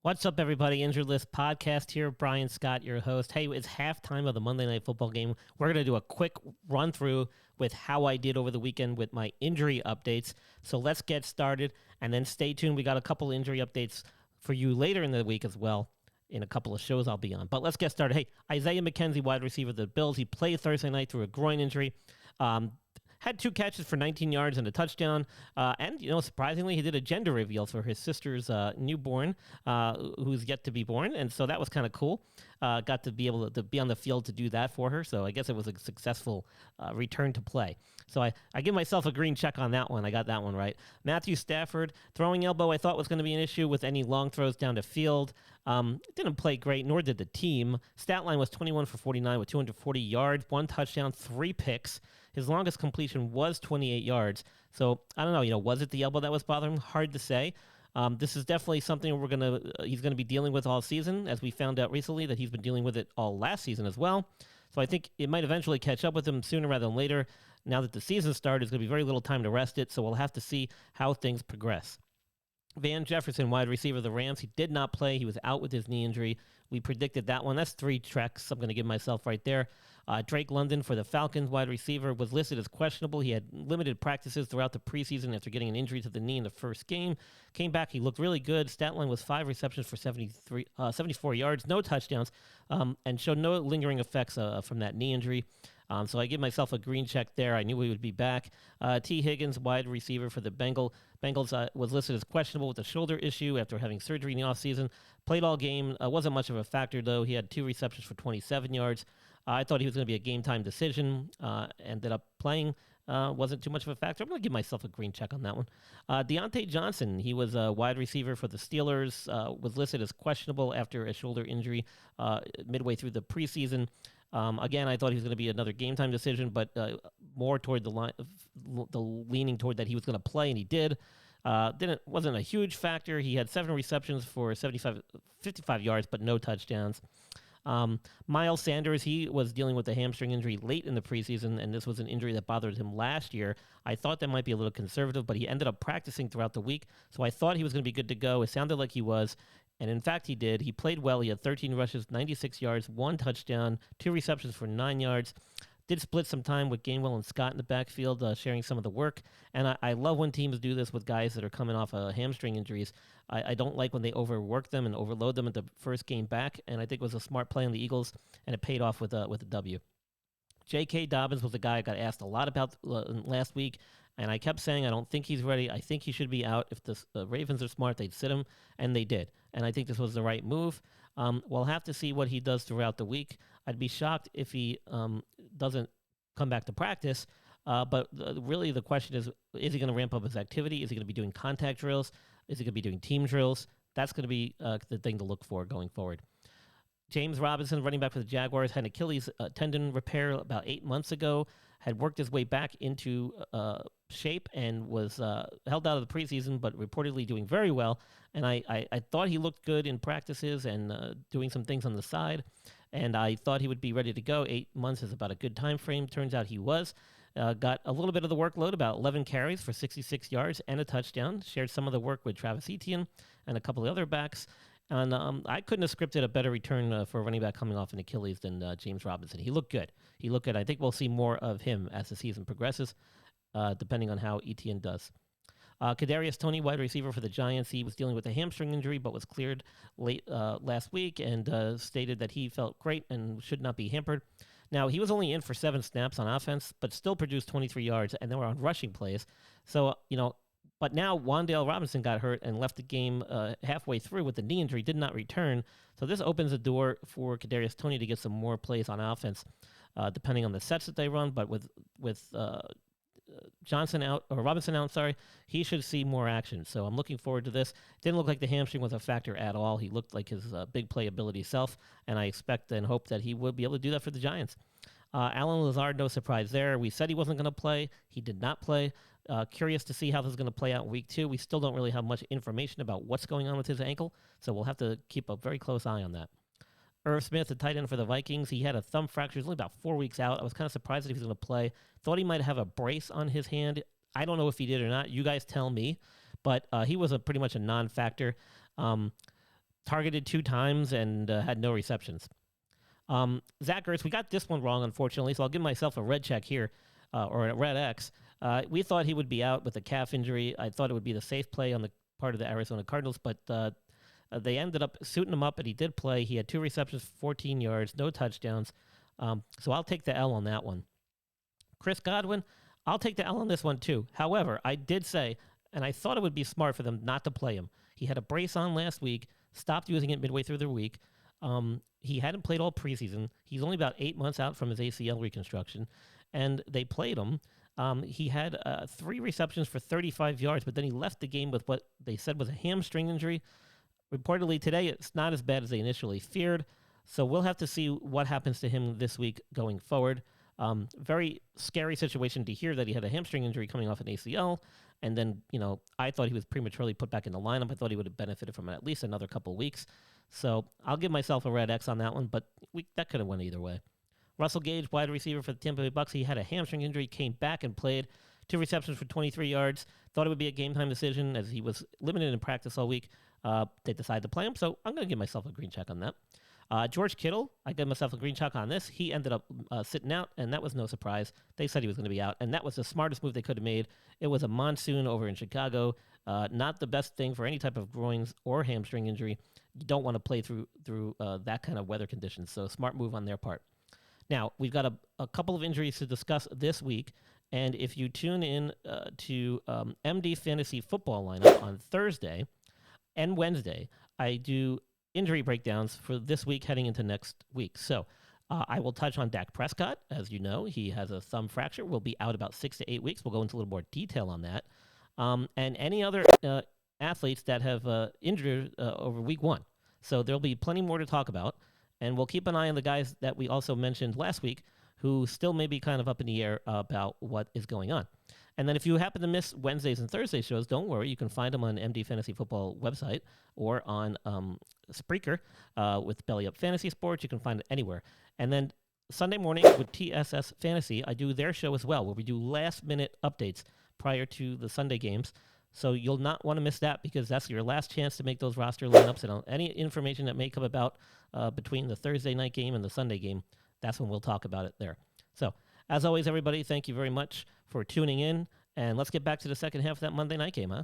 What's up, everybody? Injured List Podcast here. Brian Scott, your host. Hey, it's halftime of the Monday Night Football game. We're going to do a quick run through with how I did over the weekend with my injury updates. So let's get started, and then stay tuned. We got a couple injury updates for you later in the week as well in a couple of shows I'll be on. But let's get started. Hey, Isaiah McKenzie, wide receiver of the Bills. He played Thursday night through a groin injury. Had 2 catches for 19 yards and a touchdown. And, surprisingly, he did a gender reveal for his sister's newborn, who's yet to be born. And so that was kind of cool. Got to be able to be on the field to do that for her. So I guess it was a successful return to play. So I give myself a green check on that one. I got that one right. Matthew Stafford, throwing elbow I thought was going to be an issue with any long throws down the field. Didn't play great, nor did the team. Stat line was 21 for 49 with 240 yards, 1 touchdown, 3 picks. His longest completion was 28 yards. So I don't know, was it the elbow that was bothering him? Hard to say. This is definitely something he's gonna be dealing with all season, as we found out recently that he's been dealing with it all last season as well. So I think it might eventually catch up with him sooner rather than later. Now that the season started, there's gonna be very little time to rest it, so we'll have to see how things progress. Van Jefferson, wide receiver of the Rams, he did not play. He was out with his knee injury. We predicted that one. That's 3 checks I'm going to give myself right there. Drake London for the Falcons, wide receiver, was listed as questionable. He had limited practices throughout the preseason after getting an injury to the knee in the first game. Came back. He looked really good. Stat line was 5 receptions for 74 yards, no touchdowns, and showed no lingering effects from that knee injury. So I give myself a green check there. I knew he would be back. T. Higgins, wide receiver for the Bengals, was listed as questionable with a shoulder issue after having surgery in the offseason. Played all game. Wasn't much of a factor, though. He had 2 receptions for 27 yards. I thought he was going to be a game-time decision. Ended up playing. Wasn't too much of a factor. I'm going to give myself a green check on that one. Deontay Johnson, he was a wide receiver for the Steelers, was listed as questionable after a shoulder injury midway through the preseason. Again, I thought he was going to be another game time decision, but more toward the leaning toward that he was going to play, and he did. Wasn't a huge factor. He had 7 receptions for 55 yards, but no touchdowns. Miles Sanders, he was dealing with a hamstring injury late in the preseason, and this was an injury that bothered him last year. I thought that might be a little conservative, but he ended up practicing throughout the week, so I thought he was going to be good to go. It sounded like he was. And in fact, he did. He played well. He had 13 rushes, 96 yards, 1 touchdown, 2 receptions for 9 yards. Did split some time with Gainwell and Scott in the backfield, sharing some of the work. And I love when teams do this with guys that are coming off hamstring injuries. I don't like when they overwork them and overload them at the first game back. And I think it was a smart play on the Eagles, and it paid off with a W. J.K. Dobbins was a guy I got asked a lot about last week, and I kept saying I don't think he's ready. I think he should be out. If the Ravens are smart, they'd sit him, and they did. And I think this was the right move. We'll have to see what he does throughout the week. I'd be shocked if he doesn't come back to practice. But really the question is he going to ramp up his activity? Is he going to be doing contact drills? Is he going to be doing team drills? That's going to be the thing to look for going forward. James Robinson, running back for the Jaguars, had an Achilles tendon repair about 8 months ago, had worked his way back into shape and was held out of the preseason, but reportedly doing very well. And I thought he looked good in practices and doing some things on the side, and I thought he would be ready to go. 8 months is about a good time frame. Turns out he was. Got a little bit of the workload, about 11 carries for 66 yards and a touchdown. Shared some of the work with Travis Etienne and a couple of other backs. And I couldn't have scripted a better return for a running back coming off an Achilles than James Robinson. He looked good. I think we'll see more of him as the season progresses, depending on how Etienne does. Kadarius Toney, wide receiver for the Giants, he was dealing with a hamstring injury, but was cleared late last week and stated that he felt great and should not be hampered. Now, he was only in for 7 snaps on offense, but still produced 23 yards, and they were on rushing plays. So, but now Wan'Dale Robinson got hurt and left the game halfway through with the knee injury, did not return. So this opens the door for Kadarius Toney to get some more plays on offense, depending on the sets that they run. But with Robinson out, he should see more action. So I'm looking forward to this. Didn't look like the hamstring was a factor at all. He looked like his big playability self, and I expect and hope that he will be able to do that for the Giants. Alan Lazard, no surprise there. We said he wasn't going to play. He did not play. Curious to see how this is going to play out in week 2. We still don't really have much information about what's going on with his ankle, so we'll have to keep a very close eye on that. Irv Smith, the tight end for the Vikings, he had a thumb fracture. He's only about 4 weeks out. I was kind of surprised that he was going to play. Thought he might have a brace on his hand. I don't know if he did or not. You guys tell me. But he was pretty much a non-factor. targeted 2 times and had no receptions. Zach Ertz, we got this one wrong, unfortunately, so I'll give myself a red check here, or a red X. We thought he would be out with a calf injury. I thought it would be the safe play on the part of the Arizona Cardinals, but they ended up suiting him up, and he did play. He had 2 receptions, 14 yards, no touchdowns. So I'll take the L on that one. Chris Godwin, I'll take the L on this one too. However, I did say, and I thought it would be smart for them not to play him. He had a brace on last week, stopped using it midway through the week. He hadn't played all preseason. He's only about 8 months out from his ACL reconstruction, and they played him. He had 3 receptions for 35 yards, but then he left the game with what they said was a hamstring injury. Reportedly today, it's not as bad as they initially feared, so we'll have to see what happens to him this week going forward. Very scary situation to hear that he had a hamstring injury coming off an ACL, and then, I thought he was prematurely put back in the lineup. I thought he would have benefited from at least another couple weeks. So I'll give myself a red X on that one, but that could have went either way. Russell Gage, wide receiver for the Tampa Bay Bucs, he had a hamstring injury, came back and played. 2 receptions for 23 yards. Thought it would be a game-time decision as he was limited in practice all week. They decided to play him, so I'm going to give myself a green check on that. George Kittle, I gave myself a green check on this. He ended up sitting out, and that was no surprise. They said he was going to be out, and that was the smartest move they could have made. It was a monsoon over in Chicago. Not the best thing for any type of groins or hamstring injury. You don't want to play through that kind of weather conditions, so smart move on their part. Now, we've got a couple of injuries to discuss this week, and if you tune in to MD Fantasy Football Lineup on Thursday and Wednesday, I do injury breakdowns for this week heading into next week. So I will touch on Dak Prescott. As you know, he has a thumb fracture, will be out about 6 to 8 weeks. We'll go into a little more detail on that. And any other athletes that have injured over week 1. So there'll be plenty more to talk about. And we'll keep an eye on the guys that we also mentioned last week who still may be kind of up in the air about what is going on. And then if you happen to miss Wednesdays and Thursday shows, don't worry. You can find them on MD Fantasy Football website or on Spreaker with Belly Up Fantasy Sports. You can find it anywhere. And then Sunday morning with TSS Fantasy, I do their show as well, where we do last-minute updates prior to the Sunday games. So you'll not want to miss that because that's your last chance to make those roster lineups. And any information that may come about between the Thursday night game and the Sunday game, that's when we'll talk about it there. So, as always, everybody, thank you very much for tuning in. And let's get back to the second half of that Monday night game, huh?